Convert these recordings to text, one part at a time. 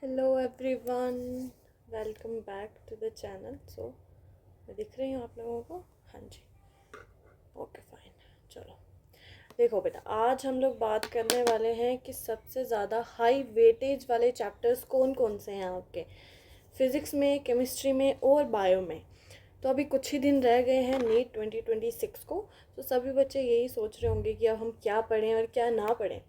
Hello everyone, welcome back to the channel. मैं दिख रही हूँ आप लोगों को? हाँ जी, ओके फाइन। चलो देखो बेटा, आज हम लोग बात करने वाले हैं कि सबसे ज़्यादा हाई वेटेज वाले चैप्टर्स कौन कौन से हैं आपके फिज़िक्स में, केमिस्ट्री में और बायो में। तो अभी कुछ ही दिन रह गए हैं नीट 2026 को। तो सभी बच्चे यही सोच रहे होंगे कि अब हम क्या पढ़ें और क्या ना पढ़ें।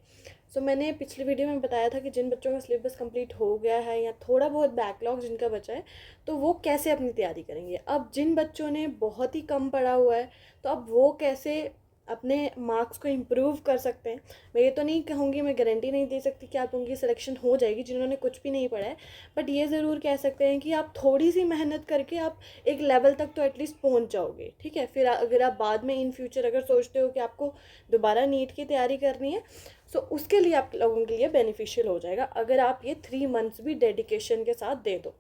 मैंने पिछली वीडियो में बताया था कि जिन बच्चों का सिलेबस कंप्लीट हो गया है या थोड़ा बहुत बैकलॉग जिनका बचा है, तो वो कैसे अपनी तैयारी करेंगे। अब जिन बच्चों ने बहुत ही कम पढ़ा हुआ है, तो अब वो कैसे अपने मार्क्स को इम्प्रूव कर सकते हैं। मैं ये तो नहीं कहूँगी, मैं गारंटी नहीं दे सकती कि आप उनकी सिलेक्शन हो जाएगी जिन्होंने कुछ भी नहीं पढ़ा है, बट ये ज़रूर कह सकते हैं कि आप थोड़ी सी मेहनत करके आप एक लेवल तक तो एटलीस्ट पहुँच जाओगे। ठीक है, फिर अगर आप बाद में इन फ्यूचर अगर सोचते हो कि आपको दोबारा नीट की तैयारी करनी है, सो उसके लिए आप लोगों के लिए बेनिफिशियल हो जाएगा अगर आप ये 3 मंथ्स भी डेडिकेशन के साथ दे दो।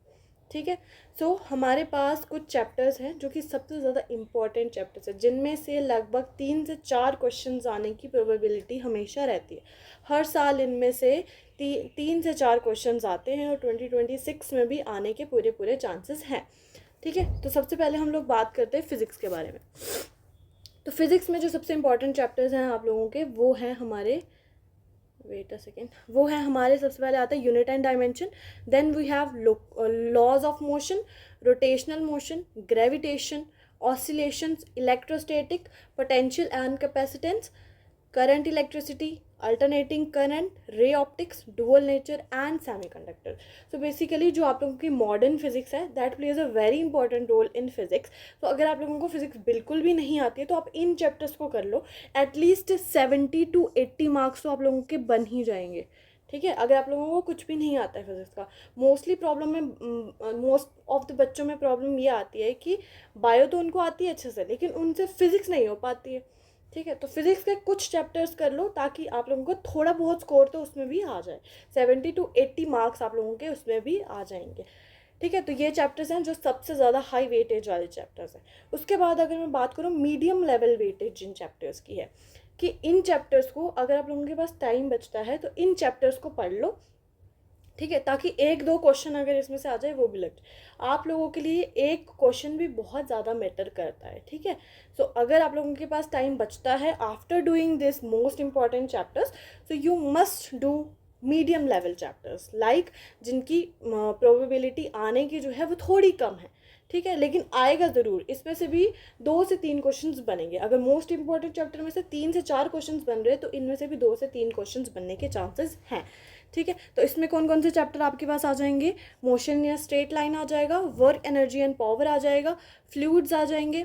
ठीक है, हमारे पास कुछ चैप्टर्स हैं जो कि सबसे ज़्यादा इम्पॉर्टेंट चैप्टर्स हैं, जिनमें से लगभग 3 से 4 क्वेश्चंस आने की प्रोबेबिलिटी हमेशा रहती है। हर साल इनमें से 3 से 4 क्वेश्चंस आते हैं और 2026 में भी आने के पूरे पूरे चांसेस हैं। ठीक है, तो सबसे पहले हम लोग बात करते हैं फिज़िक्स के बारे में। तो फिज़िक्स में जो सबसे इम्पॉर्टेंट चैप्टर्स हैं आप लोगों के, वो हैं हमारे वो है हमारे सबसे पहले आता है unit and dimension. Then we have laws of motion, rotational motion, gravitation, oscillations, electrostatic, potential and capacitance, current, electricity, alternating current, ray optics, dual nature and semiconductor. So basically जो आप लोगों की मॉडर्न फिजिक्स है, that plays a very important role in physics. तो अगर आप लोगों को फिजिक्स बिल्कुल भी नहीं आती है, तो आप इन चैप्टर्स को कर लो। एटलीस्ट 70 to 80 मार्क्स तो आप लोगों के बन ही जाएंगे। ठीक है, अगर आप लोगों को कुछ भी नहीं आता है फिजिक्स का, मोस्टली प्रॉब्लम में मोस्ट ऑफ द बच्चों में प्रॉब्लम ये आती है कि बायो तो उनको आती है अच्छे से, लेकिन उनसे फिजिक्स नहीं हो पाती है। ठीक है, तो फिजिक्स के कुछ चैप्टर्स कर लो ताकि आप लोगों को थोड़ा बहुत स्कोर तो उसमें भी आ जाए। 70 to 80 मार्क्स आप लोगों के उसमें भी आ जाएंगे। ठीक है, तो ये चैप्टर्स हैं जो सबसे ज़्यादा हाई वेटेज वाले चैप्टर्स हैं। उसके बाद अगर मैं बात करूँ मीडियम लेवल वेटेज जिन चैप्टर्स की है, कि इन चैप्टर्स को अगर आप लोगों के पास टाइम बचता है तो इन चैप्टर्स को पढ़ लो। ठीक है, ताकि 1-2 क्वेश्चन अगर इसमें से आ जाए वो भी लग जाए। आप लोगों के लिए एक क्वेश्चन भी बहुत ज़्यादा मैटर करता है। ठीक है, अगर आप लोगों के पास टाइम बचता है after doing this most important chapters, so you must do medium level chapters, like जिनकी प्रोबेबिलिटी आने की जो है वो थोड़ी कम है। ठीक है, लेकिन आएगा ज़रूर। इसमें से भी 2 से 3 क्वेश्चंस बनेंगे। अगर मोस्ट इंपॉर्टेंट चैप्टर में से 3 से 4 क्वेश्चंस बन रहे हैं, तो इनमें से भी 2 से 3 क्वेश्चंस बनने के चांसेस हैं। ठीक है, तो इसमें कौन कौन से चैप्टर आपके पास आ जाएंगे? मोशन या स्ट्रेट लाइन आ जाएगा, वर्क, एनर्जी एंड पावर आ जाएगा, फ्लूइड्स आ जाएंगे,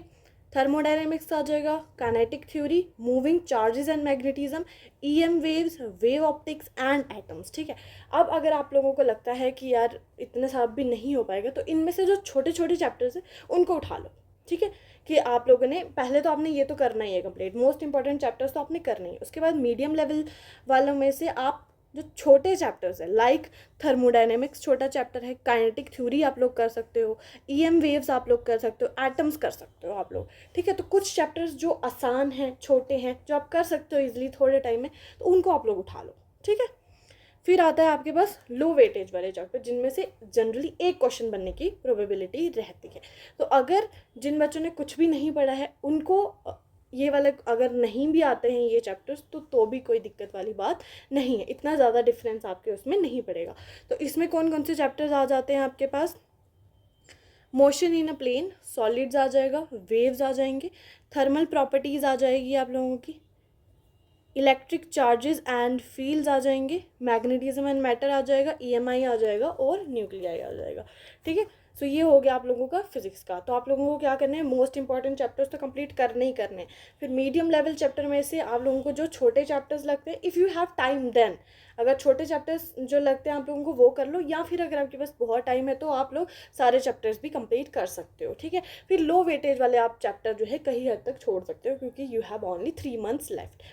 थर्मोडायनेमिक्स आ जाएगा, kinetic theory, moving charges and magnetism, EM waves, wave optics and atoms. ठीक है, अब अगर आप लोगों को लगता है कि यार इतने सब भी नहीं हो पाएगा, तो इनमें से जो छोटे छोटे चैप्टर्स हैं उनको उठा लो। ठीक है, कि आप लोगों ने पहले तो आपने ये तो करना ही है कंप्लीट, मोस्ट इंपॉर्टेंट चैप्टर्स तो आपने करना ही है। उसके बाद मीडियम लेवल वालों में से आप जो छोटे चैप्टर्स है, लाइक थर्मोडायनेमिक्स छोटा चैप्टर है, काइनेटिक थ्योरी आप लोग कर सकते हो, ईएम वेव्स आप लोग कर सकते हो, एटम्स कर सकते हो आप लोग। ठीक है, तो कुछ चैप्टर्स जो आसान हैं, छोटे हैं, जो आप कर सकते हो इजीली थोड़े टाइम में, तो उनको आप लोग उठा लो। ठीक है, फिर आता है आपके पास लो वेटेज वाले चैप्टर, जिनमें से जनरली एक क्वेश्चन बनने की प्रोबेबिलिटी रहती है। तो अगर जिन बच्चों ने कुछ भी नहीं पढ़ा है उनको ये वाले अगर नहीं भी आते हैं ये चैप्टर्स, तो भी कोई दिक्कत वाली बात नहीं है, इतना ज़्यादा डिफरेंस आपके उसमें नहीं पड़ेगा। तो इसमें कौन कौन से चैप्टर्स आ जाते हैं आपके पास? Motion in a plane, solids आ जाएगा, वेव्स आ जाएंगे, थर्मल प्रॉपर्टीज़ आ जाएगी आप लोगों की, इलेक्ट्रिक चार्जेस एंड फील्ड्स आ जाएंगे, मैग्नेटिज्म एंड मैटर आ जाएगा, ईएमआई आ जाएगा और न्यूक्लियाई आ जाएगा। ठीक है, ये हो गया आप लोगों का फिजिक्स का। तो आप लोगों को क्या करना है, मोस्ट इंपॉर्टेंट चैप्टर्स तो कंप्लीट करने ही करने हैं। फिर मीडियम लेवल चैप्टर में से आप लोगों को जो छोटे चैप्टर्स लगते हैं, if you have time then, अगर छोटे चैप्टर्स जो लगते हैं आप लोगों को वो कर लो, या फिर अगर आपके पास बहुत टाइम है तो आप लोग सारे चैप्टर्स भी कंप्लीट कर सकते हो। ठीक है, फिर लो वेटेज वाले आप चैप्टर जो है कहीं हद तक छोड़ सकते हो, क्योंकि you have only 3 months left.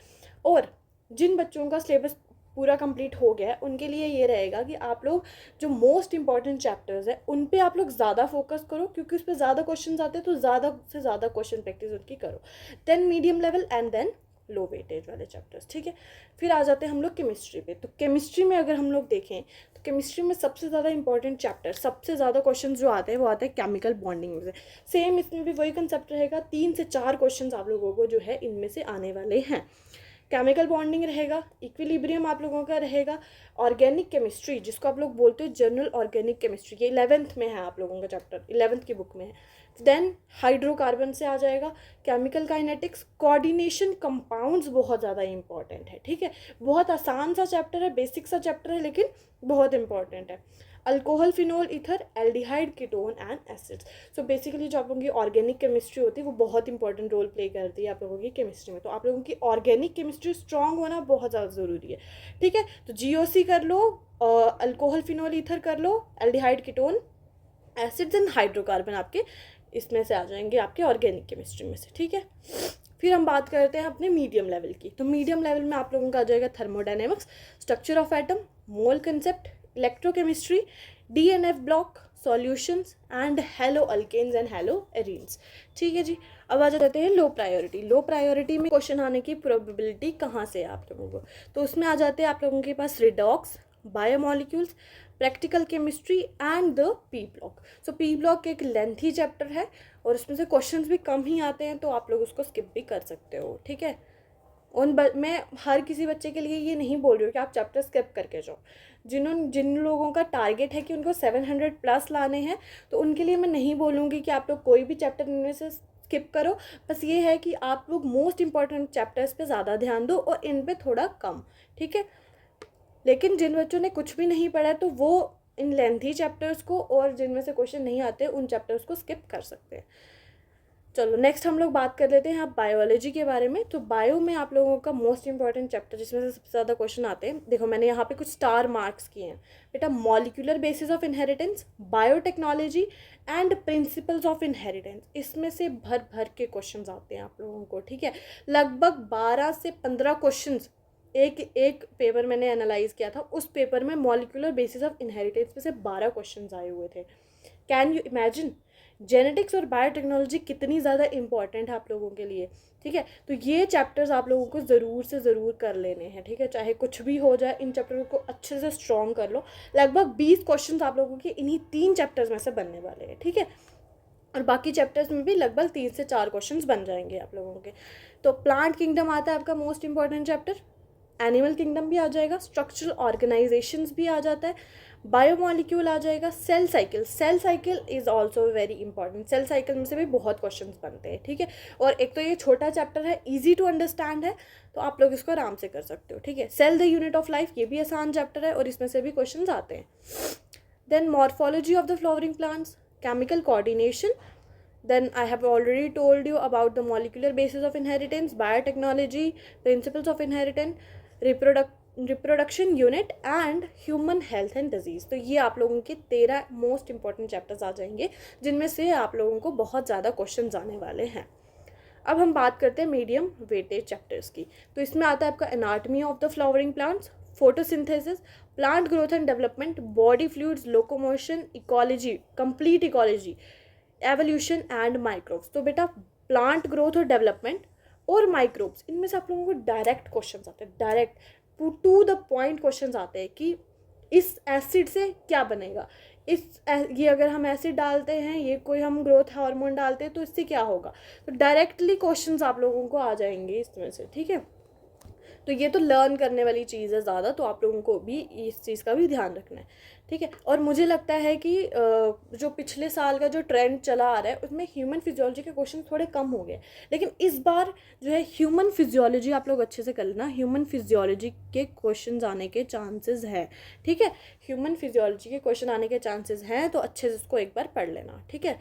और जिन बच्चों का सिलेबस पूरा कंप्लीट हो गया है उनके लिए ये रहेगा कि आप लोग जो मोस्ट इंपॉर्टेंट चैप्टर्स है उन पे आप लोग ज़्यादा फोकस करो, क्योंकि उस पर ज़्यादा क्वेश्चंस आते हैं, तो ज़्यादा से ज़्यादा क्वेश्चन प्रैक्टिस उनकी करो। Then medium level and then low weightage वाले चैप्टर्स, ठीक है। फिर आ जाते हैं हम लोग केमिस्ट्री पे। तो केमिस्ट्री में अगर हम लोग देखें तो केमिस्ट्री में सबसे ज़्यादा इंपॉर्टेंट चैप्टर, सबसे ज़्यादा क्वेश्चन जो आते हैं वो आते हैं केमिकल बॉन्डिंग में से। सेम इसमें भी वही कंसेप्ट रहेगा, 3 से 4 क्वेश्चन आप लोगों को जो है इनमें से आने वाले हैं। केमिकल बॉन्डिंग रहेगा, इक्विलिब्रियम आप लोगों का रहेगा, ऑर्गेनिक केमिस्ट्री जिसको आप लोग बोलते हो जनरल ऑर्गेनिक केमिस्ट्री, ये 11th में है आप लोगों का चैप्टर, 11th की बुक में है। देन हाइड्रोकार्बन से आ जाएगा, केमिकल काइनेटिक्स, कोऑर्डिनेशन, कंपाउंड्स बहुत ज़्यादा इंपॉर्टेंट है, ठीक है। बहुत आसान सा चैप्टर है, बेसिक सा चैप्टर है, लेकिन बहुत इंपॉर्टेंट है। Alcohol, phenol, ether, aldehyde, ketone and acids. So basically जो आप लोगों की ऑर्गेनिक केमिस्ट्री होती है वो बहुत इंपॉर्टेंट रोल प्ले करती है आप लोगों की केमिस्ट्री में। तो आप लोगों की ऑर्गेनिक केमिस्ट्री स्ट्रांग होना बहुत ज़्यादा ज़रूरी है, ठीक है। तो GOC कर लो, अल्कोहल, फिनोल, ईथर कर लो, aldehyde, ketone, acids and hydrocarbon आपके इसमें से आ जाएंगे आपके ऑर्गेनिक केमिस्ट्री में से, ठीक है। फिर हम बात करते हैं अपने मीडियम लेवल की। तो मीडियम लेवल में आप लोगों का आ जाएगा thermodynamics, structure of atom, mole concept, electrochemistry, DNF block, solutions and haloalkanes and haloarenes, ठीक है जी। अब आ जाते हैं लो प्रायोरिटी। लो प्रायोरिटी में क्वेश्चन आने की प्रोबेबिलिटी कहाँ से है आप लोगों को, तो उसमें आ जाते हैं आप लोगों के पास redox, biomolecules, practical chemistry and the P block. So P block एक लेंथी चैप्टर है और उसमें से क्वेश्चंस भी कम ही आते हैं, तो आप लोग उसको स्किप भी कर सकते हो, ठीक है। मैं हर किसी बच्चे के लिए ये नहीं बोल रही हूँ कि आप चैप्टर स्किप करके जाओ। जिन लोगों का टारगेट है कि उनको 700 प्लस लाने हैं, तो उनके लिए मैं नहीं बोलूँगी कि आप लोग कोई भी चैप्टर इनमें से स्किप करो। बस ये है कि आप लोग मोस्ट इंपॉर्टेंट चैप्टर्स पे ज़्यादा ध्यान दो और इन पे थोड़ा कम, ठीक है। लेकिन जिन बच्चों ने कुछ भी नहीं पढ़ा है तो वो इन लेंथी चैप्टर्स को और जिनमें से क्वेश्चन नहीं आते उन चैप्टर्स को स्किप कर सकते हैं। चलो नेक्स्ट हम लोग बात कर लेते हैं आप बायोलॉजी के बारे में। तो बायो में आप लोगों का मोस्ट इंपॉर्टेंट चैप्टर जिसमें से सबसे ज़्यादा क्वेश्चन आते हैं, देखो मैंने यहाँ पे कुछ स्टार मार्क्स किए हैं बेटा। Molecular basis of inheritance, biotechnology and principles of inheritance, इसमें से भर भर के क्वेश्चन आते हैं आप लोगों को, ठीक है। लगभग 12 से 15 क्वेश्चन एक पेपर मैंने एनालाइज किया था, उस पेपर में मॉलिक्यूलर बेसिस ऑफ इनहेरिटेंस में से 12 क्वेश्चंस आए हुए थे। कैन यू इमेजिन जेनेटिक्स और बायोटेक्नोलॉजी कितनी ज़्यादा इंपॉर्टेंट है आप लोगों के लिए, ठीक है। तो ये चैप्टर्स आप लोगों को ज़रूर से ज़रूर कर लेने हैं, ठीक है। चाहे कुछ भी हो जाए, इन चैप्टरों को अच्छे से स्ट्रॉन्ग कर लो। लगभग 20 क्वेश्चन आप लोगों के इन्हीं 3 चैप्टर्स में से बनने वाले हैं, ठीक है। और बाकी चैप्टर्स में भी लगभग 3 से 4 क्वेश्चन बन जाएंगे आप लोगों के। तो प्लांट किंगडम आता है आपका most important chapter, animal kingdom भी आ जाएगा, स्ट्रक्चरल ऑर्गेनाइजेशंस भी आ जाता है, बायोमोलिक्यूल आ जाएगा, cell cycle is also very important. Cell cycle में से भी बहुत क्वेश्चंस बनते हैं, ठीक है। और एक तो ये छोटा चैप्टर है, इजी टू अंडरस्टैंड है, तो आप लोग इसको आराम से कर सकते हो, ठीक है। Cell the unit of life, ये भी आसान चैप्टर है और इसमें से भी क्वेश्चन आते हैं। Then morphology of the flowering plants, chemical coordination, then I have already told you about the molecular basis of inheritance, biotechnology, principles of inheritance, reproduction unit and human health and disease। तो ये आप लोगों के 13 most important chapters आ जाएंगे जिनमें से आप लोगों को बहुत ज़्यादा क्वेश्चन आने वाले हैं। अब हम बात करते हैं मीडियम वेटेज चैप्टर्स की। तो इसमें आता है आपका anatomy of the flowering plants, photosynthesis, plant growth and development, body fluids, locomotion, ecology, complete ecology, evolution and microbes. तो बेटा प्लांट ग्रोथ और डेवलपमेंट और माइक्रोब्स, इनमें से आप लोगों को डायरेक्ट क्वेश्चन आते हैं, direct to the point question आते हैं कि इस एसिड से क्या बनेगा, ये अगर हम एसिड डालते हैं, ये कोई हम ग्रोथ हार्मोन डालते हैं तो इससे क्या होगा। तो डायरेक्टली क्वेश्चंस आप लोगों को आ जाएंगे इसमें से, ठीक है। तो ये तो लर्न करने वाली चीज़ है ज़्यादा, तो आप लोगों को भी इस चीज़ का भी ध्यान रखना है, ठीक है। और मुझे लगता है कि जो पिछले साल का जो ट्रेंड चला आ रहा है उसमें ह्यूमन फिजियोलॉजी के क्वेश्चन थोड़े कम हो गए, लेकिन इस बार जो है ह्यूमन फिजियोलॉजी आप लोग अच्छे से कर लेना, ह्यूमन फिजियोलॉजी के क्वेश्चन आने के चांसेस हैं, ठीक है। ह्यूमन फिजियोलॉजी के क्वेश्चन आने के चांसेस हैं, तो अच्छे से उसको एक बार पढ़ लेना, ठीक है।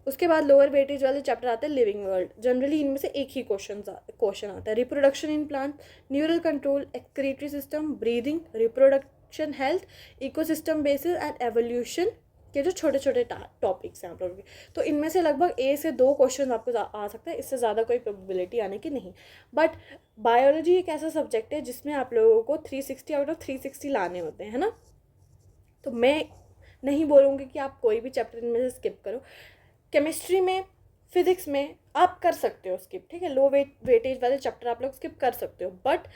उसके बाद लोअर वेटेज वाले चैप्टर आते हैं लिविंग वर्ल्ड। जनरली इनमें से एक ही क्वेश्चन आता है, reproduction in plant, neural control, excretory system, breathing, reproduction health, ecosystem basis and evolution के जो छोटे छोटे टॉपिक्स हैं आप लोगों के। तो इनमें से लगभग 1 से 2 क्वेश्चन आपको आ सकता है, इससे ज़्यादा कोई प्रोबेबिलिटी आने की नहीं। बट बायोलॉजी एक ऐसा सब्जेक्ट है जिसमें आप लोगों को 360 आउट ऑफ 360 लाने होते हैं, है ना। तो मैं नहीं बोलूँगी कि आप कोई भी चैप्टर इनमें से स्किप करो। केमिस्ट्री में फिजिक्स में आप कर सकते हो स्किप, ठीक है, लो वेटेज वाले चैप्टर आप लोग स्किप कर सकते हो, बट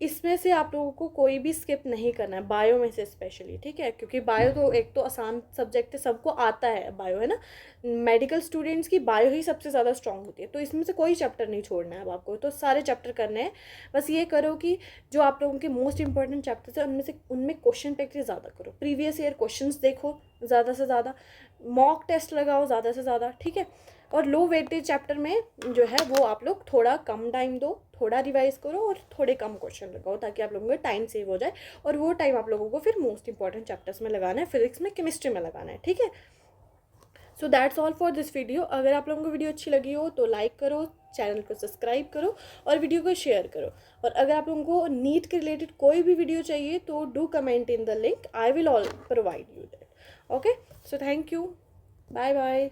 इसमें से आप लोगों को कोई भी स्किप नहीं करना है, बायो में से स्पेशली, ठीक है, क्योंकि बायो तो एक तो आसान सब्जेक्ट है, सबको आता है बायो, है ना, मेडिकल स्टूडेंट्स की बायो ही सबसे ज़्यादा स्ट्रांग होती है, तो इसमें से कोई चैप्टर नहीं छोड़ना है अब आपको, तो सारे चैप्टर करने हैं। बस ये करो कि जो आप लोगों के मोस्ट इंपॉर्टेंट चैप्टर्स हैं उनमें क्वेश्चन प्रैक्टिस ज़्यादा करो, प्रीवियस ईयर क्वेश्चंस देखो ज़्यादा से ज़्यादा, मॉक टेस्ट लगाओ ज़्यादा से ज़्यादा, ठीक है, और लो वेटेज चैप्टर में जो है वो आप लोग थोड़ा कम टाइम दो, थोड़ा रिवाइज करो और थोड़े कम क्वेश्चन लगाओ, ताकि आप लोगों का टाइम सेव हो जाए, और वो टाइम आप लोगों को फिर मोस्ट इंपॉर्टेंट चैप्टर्स में लगाना है, फिजिक्स में, केमिस्ट्री में लगाना है, ठीक है। So that's all for this video. अगर आप लोगों को वीडियो अच्छी लगी हो तो लाइक करो, चैनल को सब्सक्राइब करो और वीडियो को शेयर करो, और अगर आप लोगों को नीट के रिलेटेड कोई भी वीडियो चाहिए तो do comment in the link, I will all provide you that. Okay, so thank you, bye bye.